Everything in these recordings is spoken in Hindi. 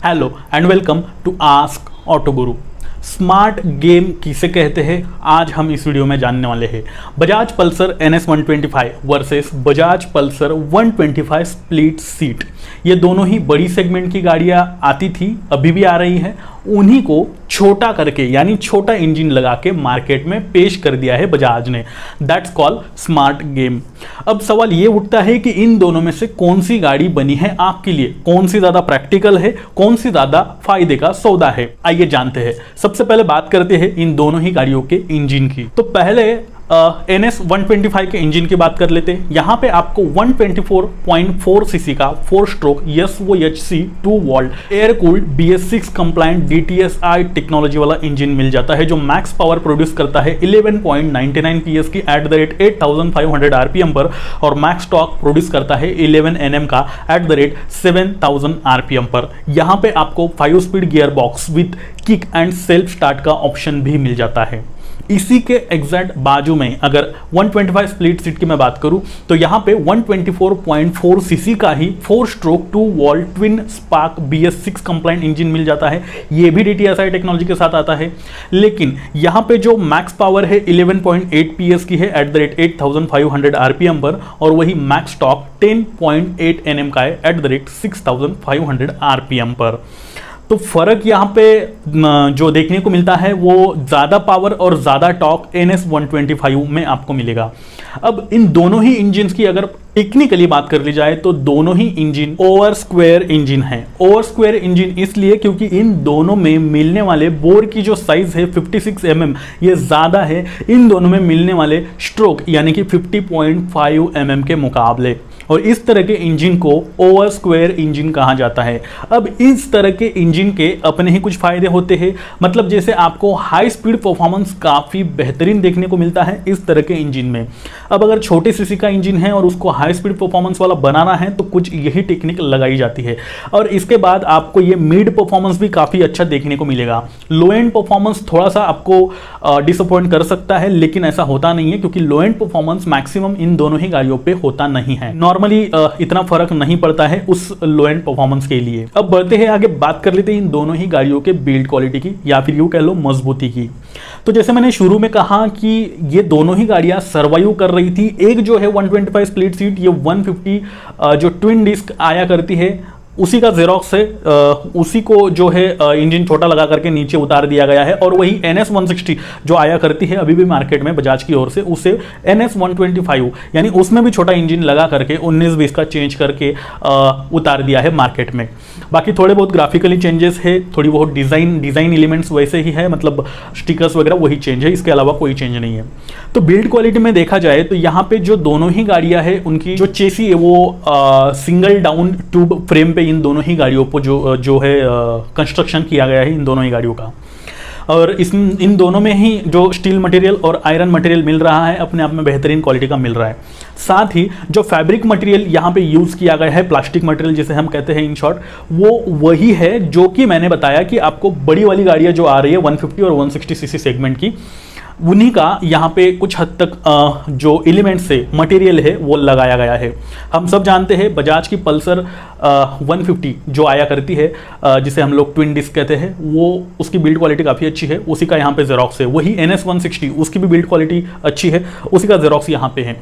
Hello and welcome to Ask Auto Guru. Smart game किसे कहते हैं, आज हम इस वीडियो में जानने वाले हैं। Bajaj Pulsar NS 125 versus Bajaj Pulsar 125 split seat, ये दोनों ही बड़ी सेगमेंट की गाड़ियां आती थी, अभी भी आ रही हैं। उन्हीं को छोटा करके यानी छोटा इंजन लगा के मार्केट में पेश कर दिया है बजाज ने। That's called smart game. अब सवाल ये उठता है कि इन दोनों में से कौन सी गाड़ी बनी है आपके लिए, कौन सी ज्यादा प्रैक्टिकल है, कौन सी ज्यादा फायदे का सौदा है। आइए जानते हैं। सबसे पहले बात करते हैं इन दोनों ही गाड़ियों के इंजन की। तो पहले NS 125 के इंजन की बात कर लेते हैं। यहाँ पे आपको 124.4 सीसी का 4 stroke SOHC 2 volt air cooled BS6 compliant DTSI technology वाला इंजन मिल जाता है, जो मैक्स पावर प्रोड्यूस करता है 11.99 PS की एट द रेट 8500 RPM पर, और मैक्स टॉर्क प्रोड्यूस करता है 11 Nm का एट द रेट 7000 RPM पर। यहाँ पे आपको 5 speed gear box with kick and self start का ऑप्शन भी मिल जाता है। इसी के एग्जैक्ट बाजू में अगर 125 स्प्लिट सीट की मैं बात करूं तो यहां पे 124.4 सीसी का ही 4 stroke 2 volt twin spark BS6 compliant engine मिल जाता है। ये भी DTSI टेक्नोलॉजी के साथ आता है, लेकिन यहां पे जो मैक्स पावर है 11.8 PS की है एट द रेट 8500 RPM पर, और वही मैक्स टॉर्क 10.8 Nm का है एट द रेट 6500 RPM पर। तो फर्क यहाँ पे जो देखने को मिलता है वो ज्यादा पावर और ज्यादा टॉर्क NS 125 में आपको मिलेगा। अब इन दोनों ही इंजन की अगर टेक्निकली बात कर ली जाए तो दोनों ही इंजन ओवर स्क्वायर इंजन है। ओवर स्क्वायर इंजन इसलिए क्योंकि इन दोनों में मिलने वाले बोर की जो साइज है 56 mm, ये ज्यादा है इन दोनों में मिलने वाले स्ट्रोक यानी कि 50.5 mm के मुकाबले, और इस तरह के इंजन को ओवर स्क्वायर इंजन कहा जाता है। अब इस तरह के इंजन के अपने ही कुछ फायदे होते हैं, मतलब जैसे आपको हाई स्पीड परफॉर्मेंस काफी बेहतरीन देखने को मिलता है इस तरह के इंजन में। अब अगर छोटे सीसी का इंजन है और उसको हाई स्पीड परफॉर्मेंस वाला बनाना है तो कुछ यही टेक्निक लगाई जाती है, और इसके बाद आपको ये मिड परफॉर्मेंस भी काफी अच्छा देखने को मिलेगा। लो एंड परफॉर्मेंस थोड़ा सा आपको डिसअपॉइंट कर सकता है, लेकिन ऐसा होता नहीं है क्योंकि लो एंड परफॉर्मेंस मैक्सिमम इन दोनों ही गाड़ियों पे होता नहीं है। नॉर्मली इतना फर्क नहीं पड़ता है उस लो एंड परफॉर्मेंस के लिए। अब बढ़ते हैं आगे, बात कर लेते हैं इन दोनों ही गाड़ियों के बिल्ड क्वालिटी की, या फिर यूं कह लो मजबूती की। तो जैसे मैंने शुरू में कहा कि ये दोनों ही गाड़ियां सर्वाइव कर रही थी। एक जो है 125 स्प्लिट सीट, ये 150 जो ट्विन डिस्क आया करती है उसी का जेरोक्स है, उसी को जो है इंजन छोटा लगा करके नीचे उतार दिया गया है। और वही NS 160 जो आया करती है अभी भी मार्केट में बजाज की ओर से, उसे NS 125 यानी उसमें भी छोटा इंजन लगा करके 19-20 का चेंज करके उतार दिया है मार्केट में। बाकी थोड़े बहुत ग्राफिकली चेंजेस है, थोड़ी बहुत डिजाइन एलिमेंट्स वैसे ही है, मतलब स्टिकर्स वगैरह वही चेंज है, इसके अलावा कोई चेंज नहीं है। तो बिल्ड क्वालिटी में देखा जाए तो यहाँ पे जो दोनों ही गाड़ियां है उनकी जो चेसी है वो सिंगल डाउन ट्यूब फ्रेम पे इन दोनों ही गाड़ियों को जो है कंस्ट्रक्शन किया गया है इन दोनों ही गाड़ियों का। और इन दोनों में ही जो स्टील मटेरियल और आयरन मटेरियल मिल रहा है अपने आप में बेहतरीन क्वालिटी का मिल रहा है। साथ ही जो फैब्रिक मटेरियल यहाँ पे यूज किया गया है, प्लास्टिक मटेरियल जिसे हम कहते हैं इन शॉर्ट, वो वही है जो कि मैंने बताया कि आपको बड़ी वाली गाड़ियां जो आ रही है 150 और 160 सीसी सेगमेंट की, उन्हीं का यहाँ पे कुछ हद तक जो एलिमेंट्स से मटेरियल है वो लगाया गया है। हम सब जानते हैं बजाज की पल्सर 150 जो आया करती है, जिसे हम लोग ट्विन डिस्क कहते हैं, वो उसकी बिल्ड क्वालिटी काफ़ी अच्छी है, उसी का यहाँ पे जेरोक्स है। वही NS 160 उसकी भी बिल्ड क्वालिटी अच्छी है, उसी का जेरोक्स यहाँ पे है।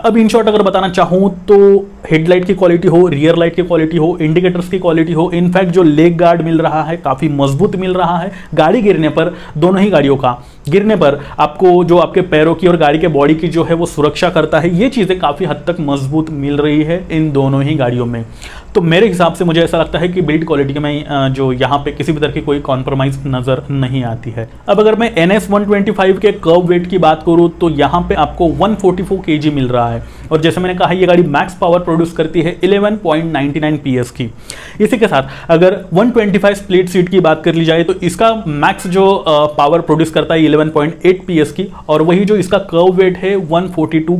अब इन शॉर्ट अगर बताना चाहूँ तो हेडलाइट की क्वालिटी हो, रियर लाइट की क्वालिटी हो, इंडिकेटर्स की क्वालिटी हो, इनफैक्ट जो लेग गार्ड मिल रहा है काफ़ी मजबूत मिल रहा है। गाड़ी गिरने पर, दोनों ही गाड़ियों का गिरने पर आपको जो आपके पैरों की और गाड़ी के बॉडी की जो है वो सुरक्षा करता है, ये चीज़ें काफ़ी हद तक मजबूत मिल रही है इन दोनों ही गाड़ियों में। तो मेरे हिसाब से मुझे ऐसा लगता है कि बिल्ड क्वालिटी में जो यहाँ पे किसी भी तरह की कोई कॉम्प्रोमाइज नजर नहीं आती है। अब अगर मैं NS 125 के कर्व वेट की बात करूँ तो यहाँ पे आपको 144 kg मिल रहा है, और जैसे मैंने कहा ये गाड़ी मैक्स पावर प्रोड्यूस करती है 11.99 PS की। इसी के साथ अगर 125 स्प्लिट सीट की बात कर ली जाए तो इसका मैक्स जो पावर प्रोड्यूस करता है 11.8 PS की, और वही जो इसका कर्व वेट है 142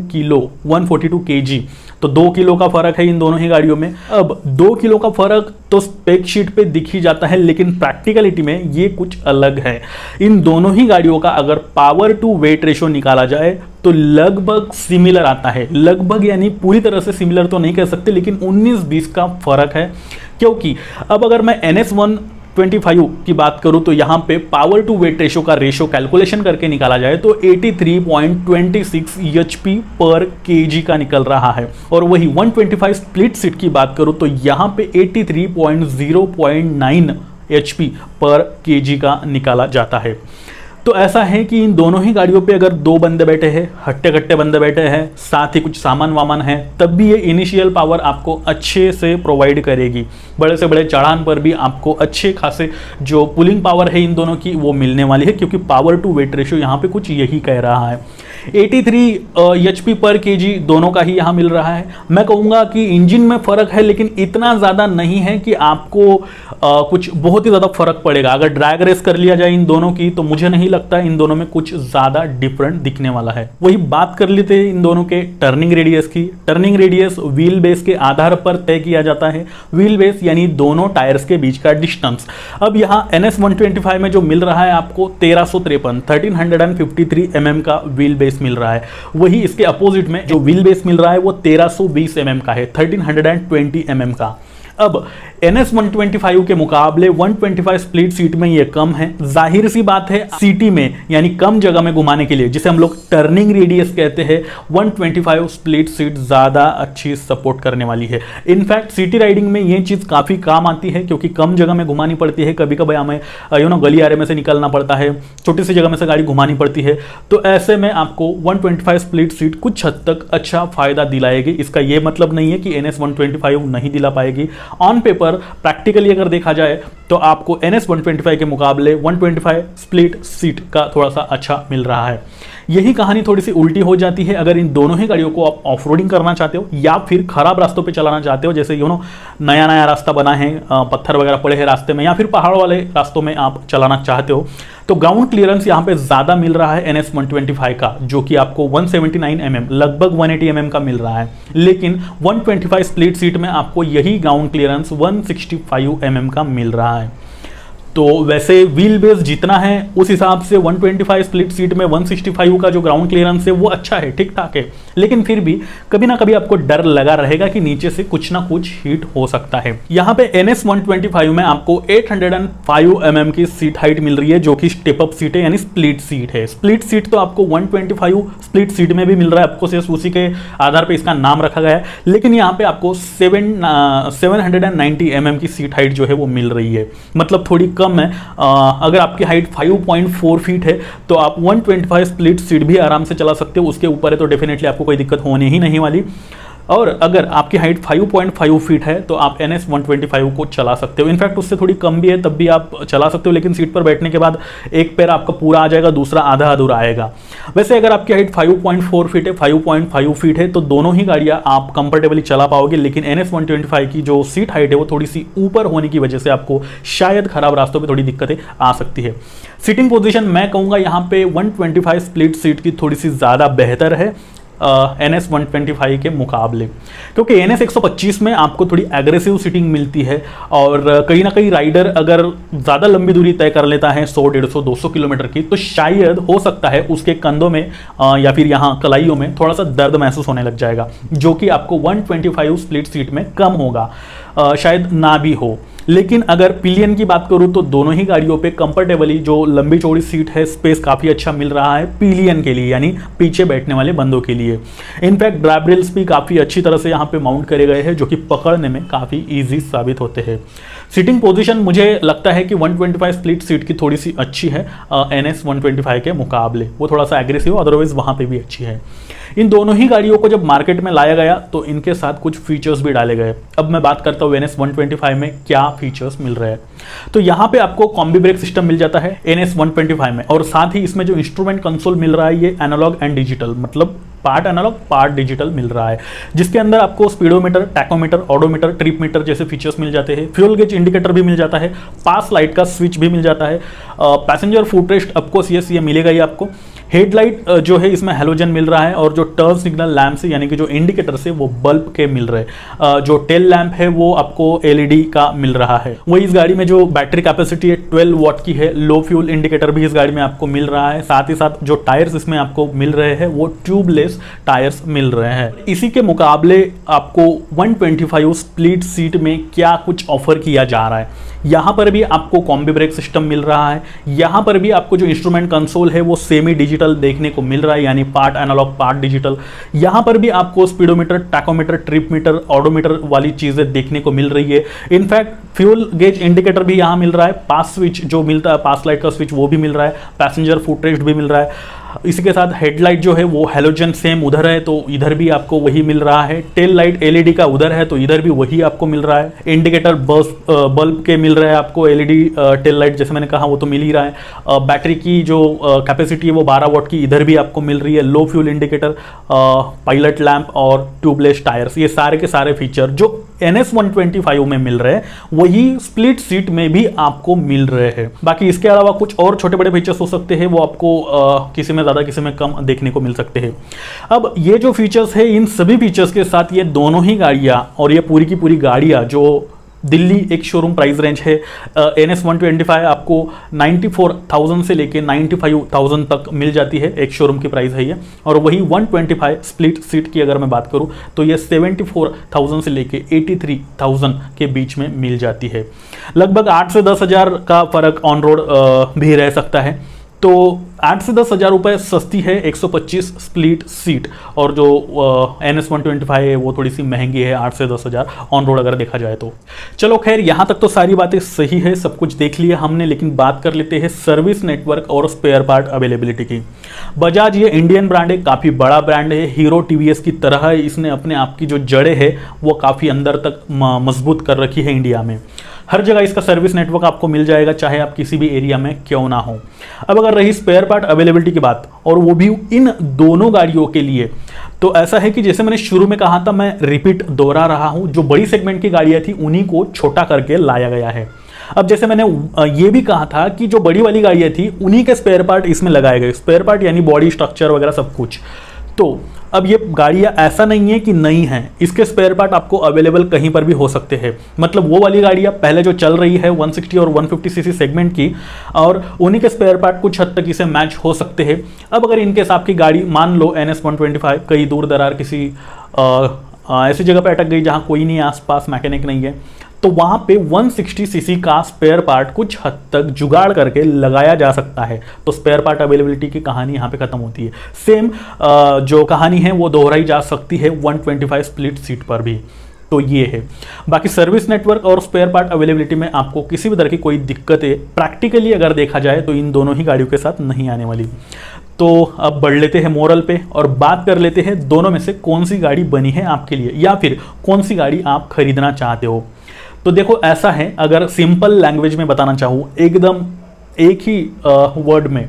kg। तो 2 किलो का फर्क है इन दोनों ही गाड़ियों में। अब 2 किलो का फर्क तो स्पेक शीट पे दिख ही जाता है, लेकिन प्रैक्टिकलिटी में ये कुछ अलग है। इन दोनों ही गाड़ियों का अगर पावर टू वेट रेशो निकाला जाए तो लगभग सिमिलर आता है। लगभग यानी पूरी तरह से सिमिलर तो नहीं कह सकते, लेकिन 19-20 का फर्क है। क्योंकि अब अगर मैं NS125 की बात करूं तो यहां पे पावर टू वेट रेशो का रेशो कैलकुलेशन करके निकाला जाए तो 83.26 HP पर kg का निकल रहा है, और वही 125 स्प्लिट सीट की बात करूं तो यहां पे 83.0.9 HP पर kg का निकाला जाता है। तो ऐसा है कि इन दोनों ही गाड़ियों पे अगर दो बंदे बैठे हैं, हट्टे कट्टे बंदे बैठे हैं, साथ ही कुछ सामान वामान है, तब भी ये इनिशियल पावर आपको अच्छे से प्रोवाइड करेगी। बड़े से बड़े चढ़ान पर भी आपको अच्छे खासे जो पुलिंग पावर है इन दोनों की वो मिलने वाली है, क्योंकि पावर टू वेट रेशियो यहाँ पे कुछ यही कह रहा है। 83 HP पर kg दोनों का ही यहाँ मिल रहा है। मैं कहूँगा कि इंजन में फ़र्क है, लेकिन इतना ज़्यादा नहीं है कि आपको कुछ बहुत ही ज़्यादा फर्क पड़ेगा। अगर ड्रैग रेस कर लिया जाए इन दोनों की तो मुझे नहीं लगता इन दोनों में कुछ ज़्यादा डिफरेंट दिखने वाला है। वही बात कर लेते हैं इन दोनों के टर्निंग रेडियस की। टर्निंग रेडियस व्हील बेस के आधार पर तय किया जाता है। व्हील बेस यानी दोनों टायर्स के बीच का डिस्टेंस। अब यहाँ NS125 में जो मिल रहा है आपको 1353 mm का व्हील बेस मिल रहा है। वही इसके अपोजिट में जो व्हील बेस मिल रहा है वो 1320 mm का है, 1320 mm का। अब NS125 के मुकाबले 125 स्प्लिट सीट में ये कम है। जाहिर सी बात है सिटी में यानी कम जगह में घुमाने के लिए, जिसे हम लोग टर्निंग रेडियस कहते हैं, 125 स्प्लिट सीट ज़्यादा अच्छी सपोर्ट करने वाली है। इनफैक्ट सिटी राइडिंग में ये चीज़ काफ़ी काम आती है, क्योंकि कम जगह में घुमानी पड़ती है। कभी कभी हमें गली आरे में से निकलना पड़ता है, छोटी सी जगह में से गाड़ी घुमानी पड़ती है। तो ऐसे में आपको 125 स्प्लिट सीट कुछ हद तक अच्छा फायदा दिलाएगी। इसका ये मतलब नहीं है कि NS125 नहीं दिला पाएगी। ऑन पेपर प्रैक्टिकली अगर देखा जाए तो आपको NS125 के मुकाबले 125 स्प्लिट सीट का थोड़ा सा अच्छा मिल रहा है। यही कहानी थोड़ी सी उल्टी हो जाती है अगर इन दोनों ही गाड़ियों को आप ऑफ रोडिंग करना चाहते हो या फिर खराब रास्तों पे चलाना चाहते हो। जैसे नया नया रास्ता बना है, पत्थर वगैरह पड़े हैं रास्ते में, या फिर पहाड़ वाले रास्तों में आप चलाना चाहते हो, तो ग्राउंड क्लियरेंस यहाँ पे ज़्यादा मिल रहा है NS125 का, जो कि आपको 179 mm लगभग 180 mm का मिल रहा है। लेकिन 125 स्प्लिट सीट में आपको यही ग्राउंड क्लियरेंस 165 mm का मिल रहा है। तो वैसे व्हील बेस जितना है उस हिसाब से 125 स्प्लिट सीट में 165 का जो ग्राउंड क्लियरेंस है वो अच्छा है, ठीक ठाक है। लेकिन फिर भी कभी ना कभी आपको डर लगा रहेगा कि नीचे से कुछ ना कुछ हीट हो सकता है। यहाँ पे NS125 में आपको 805 mm की सीट हाइट मिल रही है, जो कि स्टेप अप सीट है यानी स्प्लिट सीट है। स्प्लिट सीट तो आपको 125 स्प्लिट सीट में भी मिल रहा है, आपको सिर्फ उसी के आधार पर इसका नाम रखा गया है। लेकिन यहाँ पे आपको 790 mm की सीट हाइट जो है वो मिल रही है, मतलब थोड़ी कम है। अगर आपकी हाइट 5.4 फीट है तो आप 125 स्प्लिट सीट भी आराम से चला सकते हो। उसके ऊपर है तो डेफिनेटली आपको कोई दिक्कत होने ही नहीं वाली। और अगर आपकी हाइट 5.5 फीट है तो आप NS125 को चला सकते हो। इनफैक्ट उससे थोड़ी कम भी है तब भी आप चला सकते हो, लेकिन सीट पर बैठने के बाद एक पैर आपका पूरा आ जाएगा, दूसरा आधा अधूरा आएगा। वैसे अगर आपकी हाइट 5.4 फीट है, 5.5 फीट है, तो दोनों ही गाड़ियाँ आप कंफर्टेबली चला पाओगे। लेकिन NS125 की जो सीट हाइट है वो थोड़ी सी ऊपर होने की वजह से आपको शायद खराब रास्तों पर थोड़ी दिक्कतें आ सकती है। सीटिंग पोजिशन मैं कहूँगा यहाँ पे 125 स्प्लिट सीट की थोड़ी सी ज़्यादा बेहतर है NS125 के मुकाबले, क्योंकि NS125 में आपको थोड़ी एग्रेसिव सीटिंग मिलती है। और कहीं ना कहीं राइडर अगर ज़्यादा लंबी दूरी तय कर लेता है 100, 150, 200 किलोमीटर की, तो शायद हो सकता है उसके कंधों में या फिर यहाँ कलाइयों में थोड़ा सा दर्द महसूस होने लग जाएगा, जो कि आपको 125 स्प्लिट सीट में कम होगा, शायद ना भी हो। लेकिन अगर पिलियन की बात करूं तो दोनों ही गाड़ियों पे कंफर्टेबली जो लंबी चौड़ी सीट है, स्पेस काफ़ी अच्छा मिल रहा है पिलियन के लिए, यानी पीछे बैठने वाले बंदों के लिए। इनफैक्ट ड्राइव रेल्स भी काफ़ी अच्छी तरह से यहाँ पे माउंट करे गए हैं, जो कि पकड़ने में काफ़ी ईजी साबित होते हैं। सीटिंग पोजीशन मुझे लगता है कि 125 स्प्लिट सीट की थोड़ी सी अच्छी है NS125 के मुकाबले, वो थोड़ा सा एग्रेसिव, अदरवाइज वहाँ पे भी अच्छी है। इन दोनों ही गाड़ियों को जब मार्केट में लाया गया तो इनके साथ कुछ फीचर्स भी डाले गए। अब मैं बात करता हूँ NS125 में क्या फीचर्स मिल रहे हैं। तो यहाँ पे आपको कॉम्बी ब्रेक सिस्टम मिल जाता है NS125 में, और साथ ही इसमें जो इंस्ट्रूमेंट कंसोल मिल रहा है ये एनालॉग एंड डिजिटल, मतलब पार्ट एनालॉग पार्ट डिजिटल मिल रहा है, जिसके अंदर आपको speedometer, tachometer, odometer, trip meter जैसे फीचर्स मिल जाते हैं। फ्यूल गेज इंडिकेटर भी मिल जाता है, पास लाइट का स्विच भी मिल जाता है, पैसेंजर फुट रेस्ट ऑफकोर्स ये मिलेगा ही आपको। हेडलाइट जो है इसमें हेलोजन मिल रहा है, और जो टर्न सिग्नल लैंप से यानी कि जो इंडिकेटर से वो बल्ब के मिल रहे हैं। जो टेल लैंप है वो आपको LED का मिल रहा है। वही इस गाड़ी में जो बैटरी कैपेसिटी है 12 वॉट की है। लो फ्यूल इंडिकेटर भी इस गाड़ी में आपको मिल रहा है। साथ ही साथ जो टायर्स इसमें आपको मिल रहे हैं वो ट्यूबलेस ट्यूबलेस टायर्स मिल रहे हैं। इसी के मुकाबले आपको 125 स्प्लिट सीट में क्या कुछ ऑफर किया जा रहा है। यहाँ पर भी आपको कॉम्बी ब्रेक सिस्टम मिल रहा है। यहाँ पर भी आपको जो इंस्ट्रूमेंट कंसोल है वो सेमी डिजिटल देखने को मिल रहा है, यानी पार्ट एनालॉग पार्ट डिजिटल। यहाँ पर भी आपको speedometer, tachometer, trip meter, odometer वाली चीजें देखने को मिल रही है। इनफैक्ट फ्यूल गेज इंडिकेटर भी यहाँ मिल रहा है। पास स्विच जो मिलता है, पास लाइट का स्विच वो भी मिल रहा है। पैसेंजर फुट रेस्ट भी मिल रहा है। इसी के साथ हेडलाइट जो है वो हेलोजन सेम उधर है तो इधर भी आपको वही मिल रहा है। टेल लाइट एलईडी का उधर है तो इधर भी वही आपको मिल रहा है। इंडिकेटर बल्ब के मिल रहे हैं आपको। एलईडी टेल लाइट जैसे मैंने कहा वो तो मिल ही रहा है। बैटरी की जो कैपेसिटी है वो 12 वॉट की इधर भी आपको मिल रही है। लो फ्यूल इंडिकेटर, पायलट लैंप और ट्यूबलेस टायर्स, ये सारे के सारे फीचर जो NS 125 में मिल रहे हैं वही स्प्लिट सीट में भी आपको मिल रहे हैं। बाकी इसके अलावा कुछ और छोटे बड़े फीचर्स हो सकते हैं, वो आपको किसी में ज़्यादा किसी में कम देखने को मिल सकते हैं। अब ये जो फीचर्स है, इन सभी फीचर्स के साथ ये दोनों ही गाड़ियाँ और ये पूरी की पूरी गाड़ियाँ जो दिल्ली एक शोरूम प्राइस रेंज है, NS 125 आपको 94,000 से लेके 95,000 तक मिल जाती है। एक शोरूम की प्राइस है ये। और वही 125 स्प्लिट सीट की अगर मैं बात करूं तो ये 74,000 से लेके 83,000 के बीच में मिल जाती है। लगभग 8 से 10 हज़ार का फर्क ऑन रोड भी रह सकता है। तो 8 से 10 हज़ार रुपये सस्ती है 125 स्प्लिट सीट, और जो NS 125 है वो थोड़ी सी महंगी है 8 से 10 हज़ार ऑन रोड अगर देखा जाए तो। चलो खैर, यहाँ तक तो सारी बातें सही है, सब कुछ देख लिया हमने, लेकिन बात कर लेते हैं सर्विस नेटवर्क और स्पेयर पार्ट अवेलेबिलिटी की। बजाज ये इंडियन ब्रांड है, काफ़ी बड़ा ब्रांड है, हीरो TVS की तरह इसने अपने आप की जो जड़ें है वो काफ़ी अंदर तक मजबूत कर रखी है इंडिया में। हर जगह इसका सर्विस नेटवर्क आपको मिल जाएगा, चाहे आप किसी भी एरिया में क्यों ना हो। अब अगर रही स्पेयर पार्ट अवेलेबिलिटी की बात, और वो भी इन दोनों गाड़ियों के लिए, तो ऐसा है कि जैसे मैंने शुरू में कहा था, मैं रिपीट दोहरा रहा हूं, जो बड़ी सेगमेंट की गाड़ियां थी उन्हीं को छोटा करके लाया गया है। अब जैसे मैंने ये भी कहा था कि जो बड़ी वाली गाड़ियां थी उन्हीं के स्पेयर पार्ट इसमें लगाए गए। स्पेयर पार्ट यानी बॉडी स्ट्रक्चर वगैरह सब कुछ। तो अब ये गाड़ियां ऐसा नहीं है कि नई हैं, इसके स्पेयर पार्ट आपको अवेलेबल कहीं पर भी हो सकते हैं। मतलब वो वाली गाड़ियां पहले जो चल रही है 160 और 150 सीसी सेगमेंट की, और उन्हीं के स्पेयर पार्ट कुछ हद तक इसे मैच हो सकते हैं। अब अगर इनके हिसाब की गाड़ी मान लो NS 125 कहीं दूर दरार किसी ऐसी जगह पर अटक गई जहां कोई नहीं, आसपास मैकेनिक नहीं है, तो वहां पे 160 सीसी का स्पेयर पार्ट कुछ हद तक जुगाड़ करके लगाया जा सकता है। तो स्पेयर पार्ट अवेलेबिलिटी की कहानी यहाँ पे खत्म होती है। सेम जो कहानी है वो दोहराई जा सकती है 125 स्प्लिट सीट पर भी। तो ये है। बाकी सर्विस नेटवर्क और स्पेयर पार्ट अवेलेबिलिटी में आपको किसी भी तरह की कोई दिक्कतें प्रैक्टिकली अगर देखा जाए तो इन दोनों ही गाड़ियों के साथ नहीं आने वाली। तो अब बढ़ लेते हैं मोरल पे और बात कर लेते हैं दोनों में से कौन सी गाड़ी बनी है आपके लिए, या फिर कौन सी गाड़ी आप खरीदना चाहते हो। तो देखो ऐसा है, अगर सिंपल लैंग्वेज में बताना चाहूँ एकदम एक ही वर्ड में,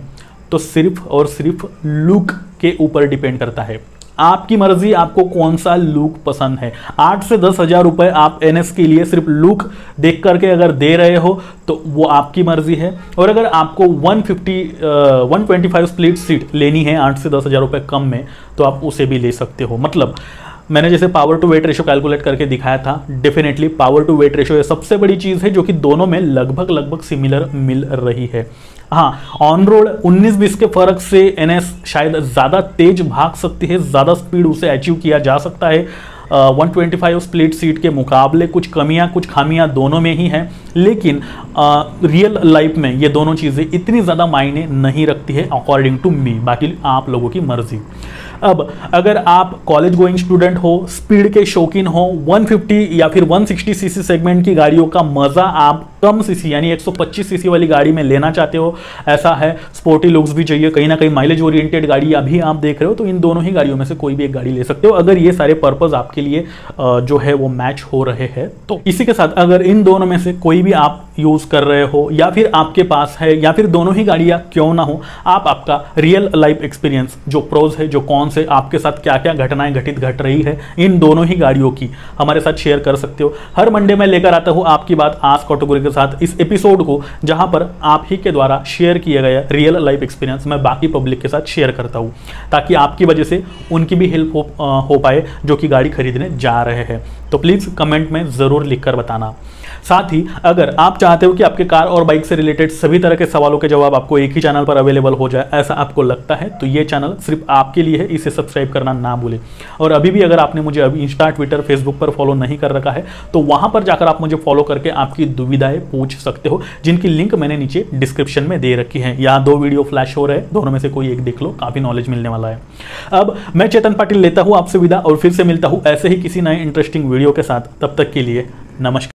तो सिर्फ और सिर्फ लुक के ऊपर डिपेंड करता है। आपकी मर्जी, आपको कौन सा लुक पसंद है। 8 से 10 हज़ार रुपए आप NS के लिए सिर्फ लुक देख करके अगर दे रहे हो तो वो आपकी मर्जी है। और अगर आपको 125 स्प्लिट सीट लेनी है 8 से 10 हज़ार रुपये कम में, तो आप उसे भी ले सकते हो। मतलब मैंने जैसे power to weight ratio calculate करके दिखाया था, definitely power to weight ratio ये सबसे बड़ी चीज़ है जो कि दोनों में लगभग सिमिलर मिल रही है। हाँ, ऑन रोड 19-20 के फर्क से NS शायद ज़्यादा तेज भाग सकती है, ज़्यादा स्पीड उसे अचीव किया जा सकता है 125 स्प्लिट सीट के मुकाबले। कुछ कमियां कुछ खामियां दोनों में ही हैं, लेकिन रियल लाइफ में ये दोनों चीज़ें इतनी ज़्यादा मायने नहीं रखती है अकॉर्डिंग टू मी। बाकी आप लोगों की मर्जी। अब अगर आप कॉलेज गोइंग स्टूडेंट हो, स्पीड के शौकीन हो, 150 या फिर 160 सीसी सेगमेंट की गाड़ियों का मजा आप कम सीसी यानी 125 सीसी वाली गाड़ी में लेना चाहते हो, ऐसा है, स्पोर्टी लुक्स भी चाहिए, कहीं ना कहीं माइलेज ओरिएंटेड गाड़ी अभी आप देख रहे हो, तो इन दोनों ही गाड़ियों में से कोई भी एक गाड़ी ले सकते हो अगर ये सारे पर्पस आपके लिए जो है वो मैच हो रहे हैं। तो इसी के साथ अगर इन दोनों में से कोई भी आप यूज कर रहे हो या फिर आपके पास है, या फिर दोनों ही गाड़ियां क्यों ना हो, आप आपका रियल लाइफ एक्सपीरियंस, जो प्रोज है जो कौन से आपके साथ क्या क्या घटनाएं घट रही है इन दोनों ही गाड़ियों की, हमारे साथ शेयर कर सकते हो। हर मंडे में लेकर आता हूं आपकी बात आस्क ऑटोगुरु के साथ इस एपिसोड को, जहां पर आप ही के द्वारा शेयर किया गया रियल लाइफ एक्सपीरियंस मैं बाकी पब्लिक के साथ शेयर करता हूं, ताकि आपकी वजह से उनकी भी हेल्प हो पाए जो कि गाड़ी खरीदने जा रहे हैं। तो प्लीज़ कमेंट में ज़रूर लिखकर बताना। साथ ही अगर आप चाहते हो कि आपके कार और बाइक से रिलेटेड सभी तरह के सवालों के जवाब आपको एक ही चैनल पर अवेलेबल हो जाए, ऐसा आपको लगता है तो ये चैनल सिर्फ आपके लिए है, इसे सब्सक्राइब करना ना भूलें। और अभी भी अगर आपने मुझे अभी इंस्टा, ट्विटर, फेसबुक पर फॉलो नहीं कर रखा है तो वहां पर जाकर आप मुझे फॉलो करके आपकी दुविधाएं पूछ सकते हो, जिनकी लिंक मैंने नीचे डिस्क्रिप्शन में दे रखी है। यहाँ 2 वीडियो फ्लैश हो रहे हैं, दोनों में से कोई एक देख लो, काफी नॉलेज मिलने वाला है। अब मैं चेतन पाटिल लेता हूं आपसे विदा और फिर से मिलता हूं ऐसे ही किसी नए इंटरेस्टिंग वीडियो के साथ। तब तक के लिए नमस्कार।